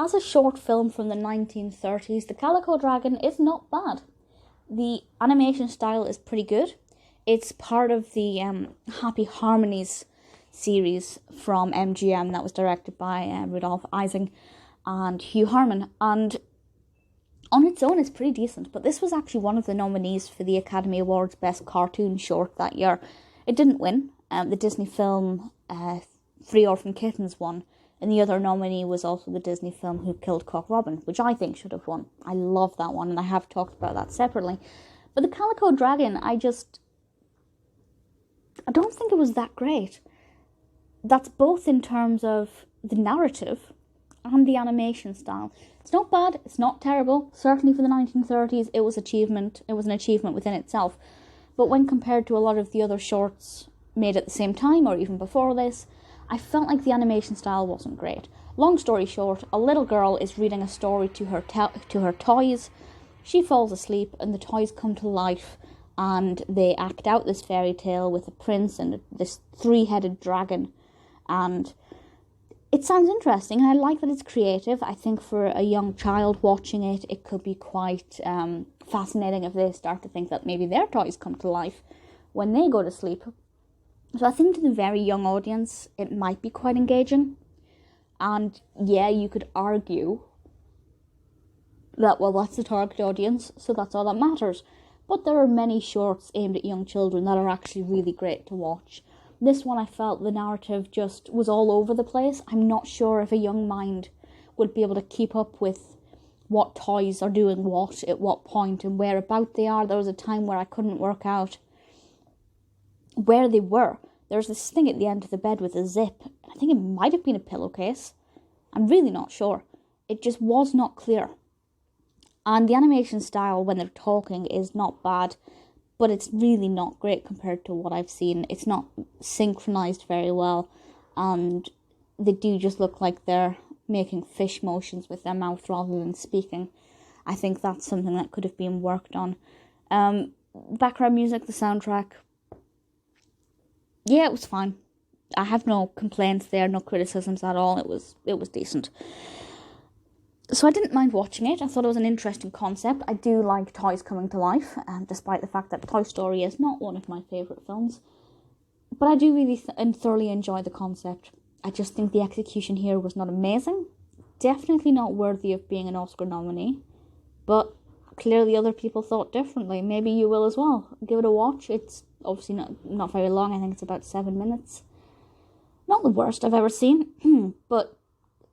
as a short film from the 1930s, The Calico Dragon is not bad. The animation style is pretty good. It's part of the Happy Harmonies series from MGM that was directed by Rudolf Ising and Hugh Harman. And on its own, it's pretty decent. But this was actually one of the nominees for the Academy Awards Best Cartoon Short that year. It didn't win. The Disney film Three Orphan Kittens won. And the other nominee was also the Disney film Who Killed Cock Robin, which I think should have won. I love that one, and I have talked about that separately. But The Calico Dragon, I don't think it was that great. That's both in terms of the narrative and the animation style. It's not bad, it's not terrible. Certainly for the 1930s, it was an achievement within itself. But when compared to a lot of the other shorts made at the same time, or even before this, I felt like the animation style wasn't great. Long story short, a little girl is reading a story to her toys. She falls asleep and the toys come to life and they act out this fairy tale with a prince and this three-headed dragon. And it sounds interesting, and I like that it's creative. I think for a young child watching it, it could be quite fascinating if they start to think that maybe their toys come to life when they go to sleep. So I think to the very young audience, it might be quite engaging. And yeah, you could argue that, well, that's the target audience, so that's all that matters. But there are many shorts aimed at young children that are actually really great to watch. This one, I felt the narrative just was all over the place. I'm not sure if a young mind would be able to keep up with what toys are doing what, at what point, and whereabout they are. There was a time where I couldn't work out where they were. There's this thing at the end of the bed with a zip. I think it might have been a pillowcase. I'm really not sure. It just was not clear. And the animation style when they're talking is not bad, but it's really not great compared to what I've seen. It's not synchronized very well, and they do just look like they're making fish motions with their mouth rather than speaking. I think that's something that could have been worked on. Background music, the soundtrack, yeah, it was fine. I have no complaints there, no criticisms at all. It was decent. So I didn't mind watching it. I thought it was an interesting concept. I do like toys coming to life, despite the fact that Toy Story is not one of my favourite films. But I do really thoroughly enjoy the concept. I just think the execution here was not amazing. Definitely not worthy of being an Oscar nominee. But clearly other people thought differently. Maybe you will as well. Give it a watch. It's obviously not very long. I think it's about 7 minutes. Not the worst I've ever seen, but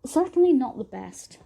certainly not the best.